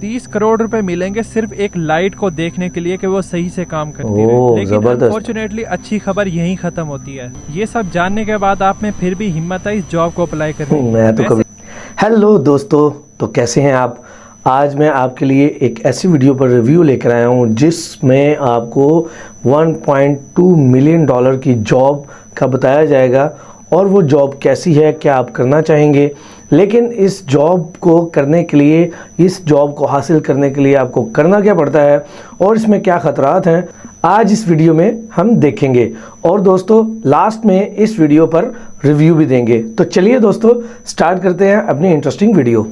30 करोड़ रुपए मिलेंगे सिर्फ एक लाइट को देखने के लिए कि वो सही से काम करती है। लेकिन अनफॉर्चुनेटली अच्छी खबर यहीं खत्म होती है। ये सब जानने के बाद आप में फिर भी हिम्मत है इस जॉब को अप्लाई करने की? मैं तो कभी। हेलो दोस्तों, तो कैसे हैं आप? आज मैं आपके लिए एक ऐसी वीडियो पर रिव्यू लेकर आया हूं जिसमें आपको 1.2 मिलियन डॉलर की जॉब का बताया जाएगा और वो जॉब कैसी है, क्या आप करना चाहेंगे। लेकिन इस जॉब को करने के लिए, इस जॉब को हासिल करने के लिए आपको करना क्या पड़ता है और इसमें क्या खतरात हैं, आज इस वीडियो में हम देखेंगे। और दोस्तों लास्ट में इस वीडियो पर रिव्यू भी देंगे। तो चलिए दोस्तों स्टार्ट करते हैं अपनी इंटरेस्टिंग वीडियो।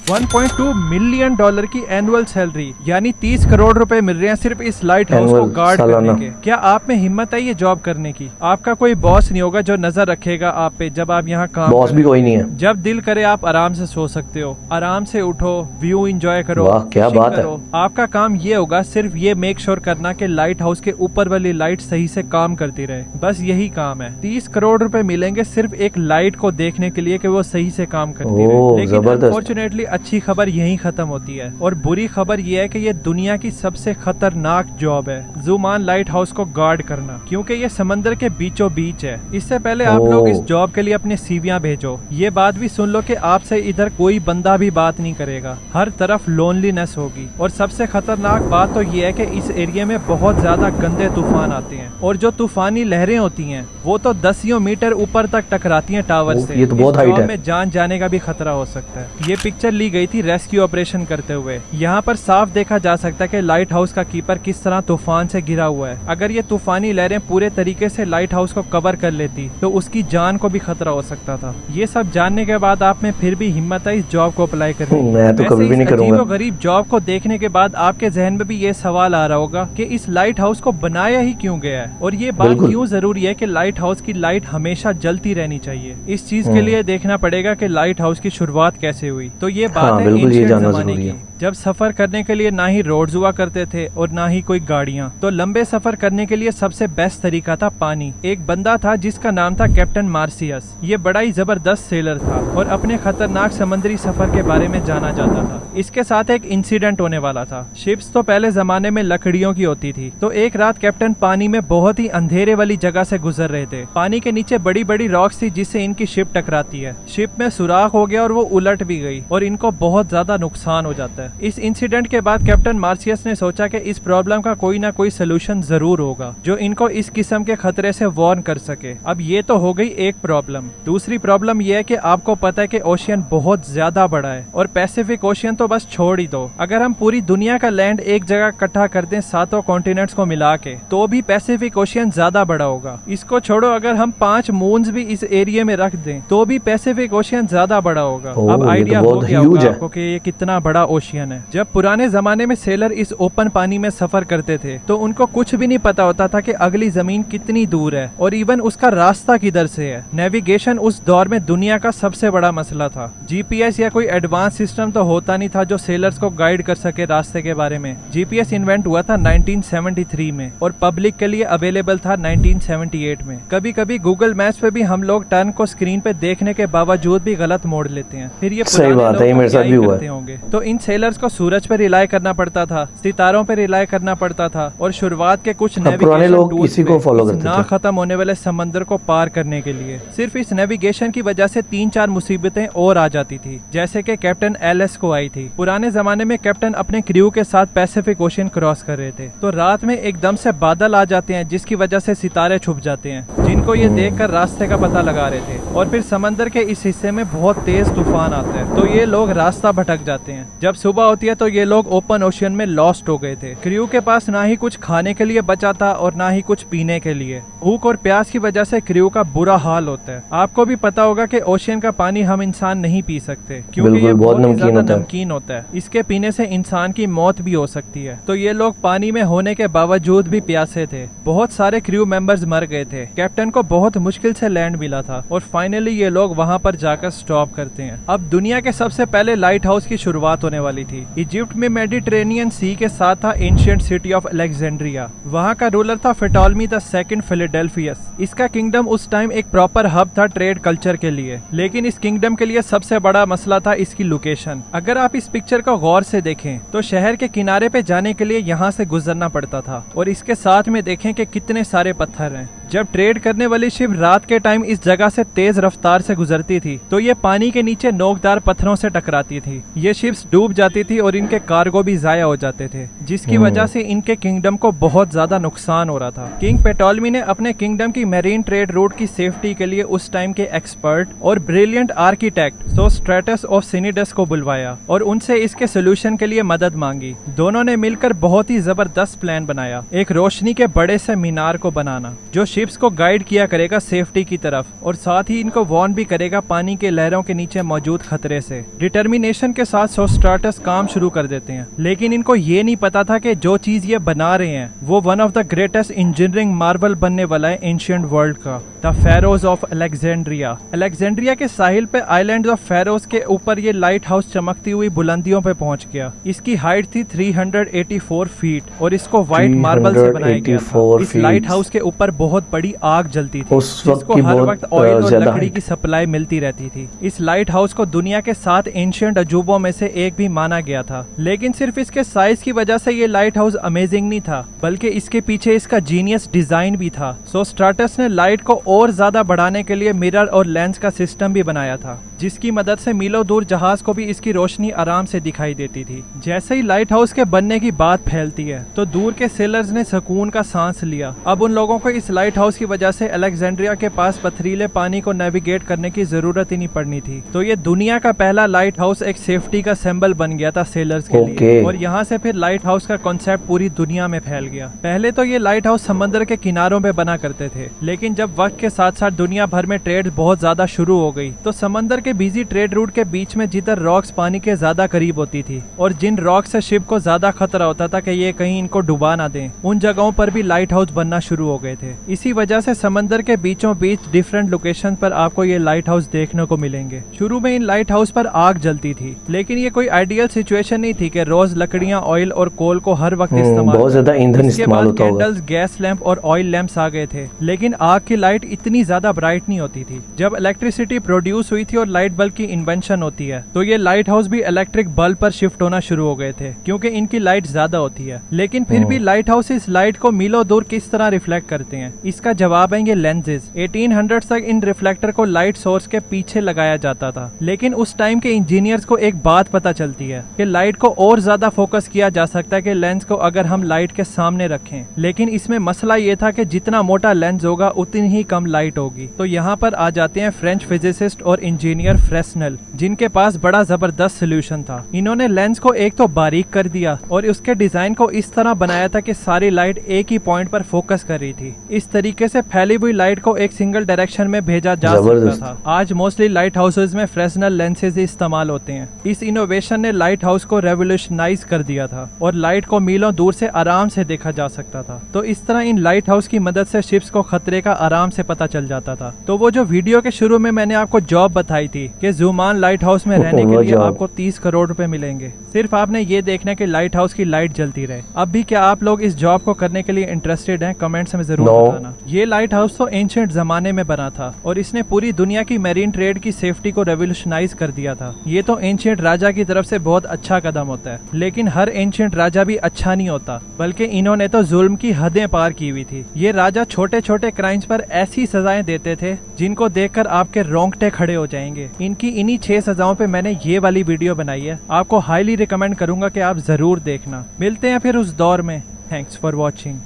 1.2 मिलियन डॉलर की एनुअल सैलरी यानी 30 करोड़ रुपए मिल रहे हैं सिर्फ इस लाइट हाउस को गार्ड करने के। क्या आप में हिम्मत है ये जॉब करने की? आपका कोई बॉस नहीं होगा जो नजर रखेगा आप पे जब आप यहाँ काम। बॉस भी कोई नहीं है। जब दिल करे आप आराम से सो सकते हो, आराम से उठो, व्यू एंजॉय करो। वाह क्या बात है। आपका काम ये होगा सिर्फ ये मेक श्योर करना कि लाइट हाउस के ऊपर वाली लाइट सही से काम करती रहे। बस यही काम है। 30 करोड़ रुपए मिलेंगे सिर्फ एक लाइट को देखने के लिए कि वो सही से काम करती रहे। लेकिन अनफॉर्चुनेटली अच्छी खबर यहीं खत्म होती है और बुरी खबर यह है कि ये दुनिया की सबसे खतरनाक जॉब है, ज़ुमान लाइट हाउस को गार्ड करना, क्योंकि ये समंदर के बीचों बीच है। इससे पहले आप लोग इस जॉब के लिए अपने सीवियां भेजो। ये बात भी सुन लो कि आपसे इधर कोई बंदा भी बात नहीं करेगा, हर तरफ लोनलीनेस होगी। और सबसे खतरनाक बात तो ये है कि इस एरिया में बहुत ज्यादा गंदे तूफान आते हैं और जो तूफानी लहरें होती हैं वो तो 10 मीटर ऊपर तक टकराती हैं टावर से। ये तो बहुत हाइट है। में जान जाने का भी खतरा हो सकता है। ये पिक्चर ली गई थी रेस्क्यू ऑपरेशन करते हुए। यहाँ पर साफ देखा जा सकता है कि लाइट हाउस का कीपर किस तरह तूफान से घिरा हुआ है। अगर ये तूफानी लहरें पूरे तरीके से लाइट हाउस को कवर कर लेती तो उसकी जान को भी खतरा हो सकता था। ये सब जानने के बाद आप में फिर भी हिम्मत है इस जॉब को अप्लाई करने की? मैं तो कभी भी नहीं करूंगा। गरीब जॉब को देखने के बाद आपके जहन में भी ये सवाल आ रहा होगा कि इस लाइट हाउस को बनाया ही क्यों गया है और ये बात क्यों जरूरी है कि लाइट हाउस की लाइट हमेशा जलती रहनी चाहिए। इस चीज के लिए देखना पड़ेगा कि लाइट हाउस की शुरुआत कैसे हुई। तो ये बात है एंशिएंट ज़माने की, जब सफर करने के लिए ना ही रोड्स हुआ करते थे और ना ही कोई गाड़ियां। तो लंबे सफर करने के लिए सबसे बेस्ट तरीका था पानी। एक बंदा था जिसका नाम था कैप्टन मार्सियस। ये बड़ा ही जबरदस्त सेलर था और अपने खतरनाक समुद्री सफर के बारे में जाना जाता था। इसके साथ एक इंसिडेंट होने वाला था। शिप्स तो पहले जमाने में लकड़ियों की होती थी। तो एक रात कैप्टन पानी में बहुत ही अंधेरे वाली जगह से गुजर रहे थे। पानी के नीचे बड़ी बड़ी रॉक्स थी जिससे इनकी शिप टकराती है। शिप में सुराख हो गया और वो उलट भी गई और इनको बहुत ज्यादा नुकसान हो जाता है। इस इंसिडेंट के बाद कैप्टन मार्सियस ने सोचा कि इस प्रॉब्लम का कोई ना कोई सोल्यूशन जरूर होगा जो इनको इस किस्म के खतरे से वार्न कर सके। अब ये तो हो गई एक प्रॉब्लम। दूसरी प्रॉब्लम यह है कि आपको पता है कि ओशियन बहुत ज्यादा बड़ा है और पैसिफिक ओशियन तो बस छोड़ ही दो। अगर हम पूरी दुनिया का लैंड एक जगह इकट्ठा कर दें 7 कॉन्टिनेंट्स को मिला के तो भी पैसिफिक ओशियन ज्यादा बड़ा होगा। इसको छोड़ो, अगर हम 5 मून्स भी इस एरिया में रख दें तो भी पैसिफिक ओशियन ज्यादा बड़ा होगा। अब आइडिया हो गया होगा आपको कि ये कितना बड़ा ओशियन है। जब पुराने जमाने में सेलर इस ओपन पानी में सफर करते थे तो उनको कुछ भी नहीं पता होता था कि अगली जमीन कितनी दूर है और इवन उसका रास्ता किधर से है। नेविगेशन उस दौर में दुनिया का सबसे बड़ा मसला था। जीपीएस या कोई एडवांस सिस्टम तो होता नहीं था जो सेलर्स को गाइड कर सके रास्ते के बारे में। जीपीएस इन्वेंट हुआ था 1973 में और पब्लिक के लिए अवेलेबल था 1978 में। कभी कभी गूगल मैप्स पे भी हम लोग टर्न को स्क्रीन पे देखने के बावजूद भी गलत मोड़ लेते हैं। फिर ये सही बात है, मेरे साथ भी हुआ होंगे। तो इन सेलर्स को सूरज पे रिलाई करना पड़ता था, सितारों पे रिलाई करना पड़ता था और शुरुआत के कुछ पुराने लोग इसी को फॉलो करते थे ना खत्म होने वाले समंदर को पार करने के लिए। सिर्फ इस नेविगेशन की वजह से 3-4 मुसीबतें और आ जाती थी, जैसे कि कैप्टन एलएस को आई थी। पुराने जमाने में कैप्टन अपने क्रू के साथ पैसिफिक ओशियन क्रॉस कर रहे थे तो रात में एकदम से बादल आ जाते हैं जिसकी वजह से सितारे छुप जाते हैं, जिनको ये देखकर रास्ते का पता लगा रहे थे। और फिर समंदर के इस हिस्से में बहुत तेज तूफान आता है तो ये लोग रास्ता भटक जाते हैं। जब सुबह होती है तो ये लोग ओपन ओशियन में लॉस्ट हो गए थे। क्रू के पास ना ही कुछ खाने के लिए बचा था और ना ही कुछ पीने के लिए। भूख और प्यास की वजह से क्रू का बुरा हाल होता है। आपको भी पता होगा कि ओशियन का पानी हम इंसान नहीं पी सकते क्योंकि ये बहुत नमकीन होता है। इसके पीने से इंसान की मौत भी हो सकती है। तो ये लोग पानी में होने के बावजूद भी प्यासे थे। बहुत सारे क्रू मेंबर्स मर गए थे। कैप्टन को बहुत मुश्किल से लैंड मिला था और फाइनली ये लोग वहाँ पर जाकर स्टॉप करते हैं। अब दुनिया के सबसे पहले लाइट हाउस की शुरुआत होने वाली थी। इजिप्ट में मेडिटेरेनियन सी के साथ था एंशिएंट सिटी ऑफ अलेक्जेंड्रिया। वहाँ का रूलर था फिटोलमी द सेकंड फिलाडेल्फियस। इसका किंगडम उस टाइम एक प्रॉपर हब था ट्रेड कल्चर के लिए, लेकिन इस किंगडम के लिए सबसे बड़ा मसला था इसकी लोकेशन। अगर आप इस पिक्चर को गौर से देखें तो शहर के किनारे पे जाने के लिए यहाँ से गुजरना पड़ता था, और इसके साथ में देखें कि कितने सारे पत्थर हैं। जब ट्रेड करने वाली शिप रात के टाइम इस जगह से तेज रफ्तार से गुजरती थी तो ये पानी के नीचे नोकदार पत्थरों से टकराती थी। ये शिप्स डूब जाती थी और इनके कार्गो भी जाया हो जाते थे, जिसकी वजह से इनके किंगडम को बहुत ज्यादा नुकसान हो रहा था। किंग पेटोलमी ने अपने किंगडम की मैरीन ट्रेड रूट की सेफ्टी के लिए उस टाइम के एक्सपर्ट और ब्रिलियंट आर्किटेक्ट सोस्ट्रेटस ऑफ सिनिडस को बुलवाया और उनसे इसके सोल्यूशन के लिए मदद मांगी। दोनों ने मिलकर बहुत ही जबरदस्त प्लान बनाया, एक रोशनी के बड़े से मीनार को बनाना जो शिप्स को गाइड किया करेगा सेफ्टी की तरफ, और साथ ही इनको वार्न भी करेगा पानी के लहरों के नीचे मौजूद खतरे से। डिटर्मिनेशन के साथ सोस्ट्राटस काम शुरू कर देते हैं, लेकिन इनको ये नहीं पता था कि जो चीज ये बना रहे हैं वो one of the greatest engineering Marvel बनने वाला है एंशिएंट वर्ल्ड का, the Feroz of Alexandria. Alexandria के साहिल पे आइलैंड ऑफ फेरोज के ऊपर ये लाइट हाउस चमकती हुई बुलंदियों पे पहुंच गया। इसकी हाइट थी 384 फीट और इसको व्हाइट मार्बल से बनाया गया था। इस लाइट हाउस के ऊपर बहुत बड़ी आग जलती थी जिसको हर वक्त ऑयल और लकड़ी की सप्लाई मिलती रहती थी। इस लाइट हाउस को दुनिया के 7 एंशिएंट अजूबों में से एक भी माना गया था, लेकिन सिर्फ इसके साइज की वजह से ये लाइट हाउस अमेजिंग नहीं था, बल्कि इसके पीछे इसका जीनियस डिजाइन भी था। सोस्ट्राटस ने लाइट को और ज्यादा बढ़ाने के लिए मिरर और लेंस का सिस्टम भी बनाया था, जिसकी मदद से मीलों दूर जहाज को भी इसकी रोशनी आराम से दिखाई देती थी। जैसे ही लाइट हाउस के बनने की बात फैलती है तो दूर के सेलर्स ने सुकून का सांस लिया। अब उन लोगों को इस लाइट हाउस की वजह से अलेक्जेंड्रिया के पास पथरीले पानी को नेविगेट करने की जरूरत ही नहीं पड़नी थी। तो ये दुनिया का पहला लाइट हाउस एक सेफ्टी का सिंबल बन गया था सेलर्स के लिए, और यहाँ से फिर लाइट हाउस का कॉन्सेप्ट पूरी दुनिया में फैल गया। पहले तो ये लाइट हाउस समंदर के किनारों पे बना करते थे, लेकिन जब वक्त के साथ साथ दुनिया भर में ट्रेड बहुत ज्यादा शुरू हो गई तो समंदर के बिजी ट्रेड रूट के बीच में जिधर रॉक्स पानी के ज्यादा करीब होती थी और जिन रॉक से शिप को ज्यादा खतरा होता था कि ये कहीं इनको डुबा ना दें, उन जगहों पर भी लाइट हाउस बनना शुरू हो गए थे। इसी वजह से समंदर के बीचों बीच डिफरेंट लोकेशन पर आपको ये लाइट हाउस देखने को मिलेंगे। शुरू में इन लाइट हाउस पर आग जलती थी, लेकिन ये कोई आइडियल सिचुएशन नहीं थी कि रोज लकड़ियां, ऑयल और कोल को हर वक्त इस्तेमाल, बहुत ज्यादा ईंधन इस्तेमाल होता होगा। कैंडल्स, गैस लैंप और ऑयल लैंप्स आ गए थे, लेकिन आग की लाइट इतनी ज्यादा ब्राइट नहीं होती थी। जब इलेक्ट्रिसिटी प्रोड्यूस हुई थी और लाइट बल्ब की इन्वेंशन होती है तो ये लाइट हाउस भी इलेक्ट्रिक बल्ब पर शिफ्ट होना शुरू हो गए थे, क्योंकि इनकी लाइट ज्यादा होती है। लेकिन फिर भी लाइट हाउस इस लाइट को मीलों दूर किस तरह रिफ्लेक्ट करते हैं, इसका जवाब है ये लेंसेज। 1800 तक इन रिफ्लेक्टर को लाइट सोर्स के पीछे लगाया जाता था, लेकिन उस टाइम के इंजीनियर्स को एक बात पता चलती है कि लाइट को और ज्यादा फोकस किया जा सकता है कि लेंस को अगर हम लाइट के सामने रखें। लेकिन इसमें मसला ये था कि जितना मोटा लेंस होगा उतनी ही कम लाइट होगी। तो यहाँ पर आ जाते हैं फ्रेंच फिजिसिस्ट और इंजीनियर फ्रेस्नेल, जिनके पास बड़ा जबरदस्त सोल्यूशन था। इन्होंने लेंस को एक तो बारीक कर दिया और उसके डिजाइन को इस तरह बनाया था कि सारी लाइट एक ही पॉइंट पर फोकस कर रही थी। इस तरीके से फैली हुई लाइट को एक सिंगल डायरेक्शन में भेजा जा सकता था। आज मोस्टली लाइट हाउसेज में फ्रेस्नेल लेंसेज ही इस्तेमाल होते हैं। इस इनोवेशन ने लाइट हाउस को रेवोल्यूशनाइज कर दिया था और लाइट को मीलों दूर से आराम से देखा जा सकता था। तो इस तरह इन लाइट हाउस की मदद से शिप्स को खतरे का आराम से पता चल जाता था। तो वो जो वीडियो के शुरू में मैंने आपको जॉब बताई थी कि जुमान लाइट हाउस में रहने के लिए आपको 30 करोड़ रुपए मिलेंगे, सिर्फ आपने ये देखना कि लाइट हाउस की लाइट जलती रहे। अब भी क्या आप लोग इस जॉब को करने के लिए इंटरेस्टेड हैं? कमेंट्स में जरूर बताना। ये लाइट हाउस तो एंशिएंट जमाने में बना था और इसने पूरी दुनिया की मैरीन ट्रेड की सेफ्टी को रेवोल्यूशनाइज कर दिया था। ये तो एंशिएंट राजा की तरफ से बहुत अच्छा कदम होता है, लेकिन हर एंशिएंट राजा भी अच्छा नहीं होता, बल्कि इन्होंने तो जुल्म की हदें पार की हुई थी। ये राजा छोटे छोटे क्राइम्स पर ऐसी सजाएं देते थे जिनको देखकर आपके रोंगटे खड़े हो जाएंगे। इनकी इन्हीं 6 सजाओं पे मैंने ये वाली वीडियो बनाई है, आपको हाईली रिकमेंड करूंगा कि आप जरूर देखना। मिलते हैं फिर उस दौर में। Thanks for watching.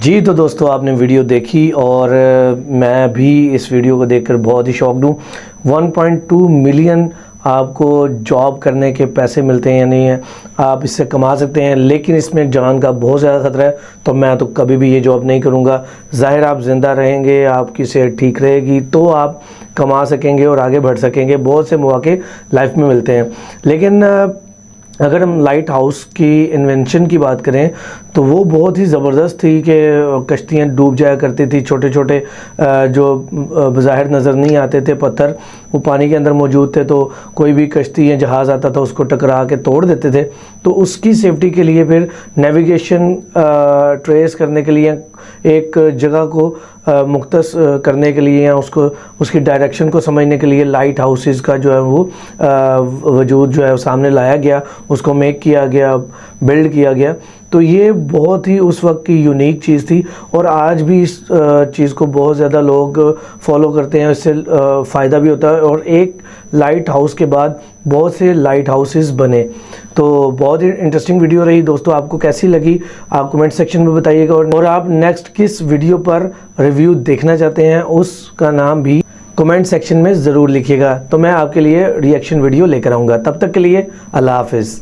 जी तो दोस्तों, आपने वीडियो देखी और मैं भी इस वीडियो को देखकर बहुत ही शॉक्ड हूँ। 1.2 मिलियन आपको जॉब करने के पैसे मिलते हैं या नहीं है, आप इससे कमा सकते हैं, लेकिन इसमें जान का बहुत ज़्यादा खतरा है। तो मैं तो कभी भी ये जॉब नहीं करूँगा। ज़ाहिर आप ज़िंदा रहेंगे, आपकी सेहत ठीक रहेगी तो आप कमा सकेंगे और आगे बढ़ सकेंगे। बहुत से मौके लाइफ में मिलते हैं, लेकिन अगर हम लाइट हाउस की इन्वेंशन की बात करें तो वो बहुत ही ज़बरदस्त थी कि कश्तियाँ डूब जाया करती थी। छोटे छोटे जो बज़ाहिर नज़र नहीं आते थे पत्थर, वो पानी के अंदर मौजूद थे, तो कोई भी कश्ती या जहाज़ आता था उसको टकरा के तोड़ देते थे। तो उसकी सेफ्टी के लिए फिर नेविगेशन ट्रेस करने के लिए, एक जगह को मुख्तस करने के लिए या उसको उसकी डायरेक्शन को समझने के लिए लाइट हाउसेस का जो है वो वजूद जो है सामने लाया गया, उसको मेक किया गया, बिल्ड किया गया। तो ये बहुत ही उस वक्त की यूनिक चीज़ थी और आज भी इस चीज़ को बहुत ज़्यादा लोग फॉलो करते हैं, इससे फ़ायदा भी होता है। और एक लाइट हाउस के बाद बहुत से लाइट हाउसेस बने। तो बहुत ही इंटरेस्टिंग वीडियो रही दोस्तों, आपको कैसी लगी आप कमेंट सेक्शन में बताइएगा। और आप नेक्स्ट किस वीडियो पर रिव्यू देखना चाहते हैं उसका नाम भी कमेंट सेक्शन में ज़रूर लिखिएगा, तो मैं आपके लिए रिएक्शन वीडियो लेकर आऊँगा। तब तक के लिए अल्लाह हाफिज़।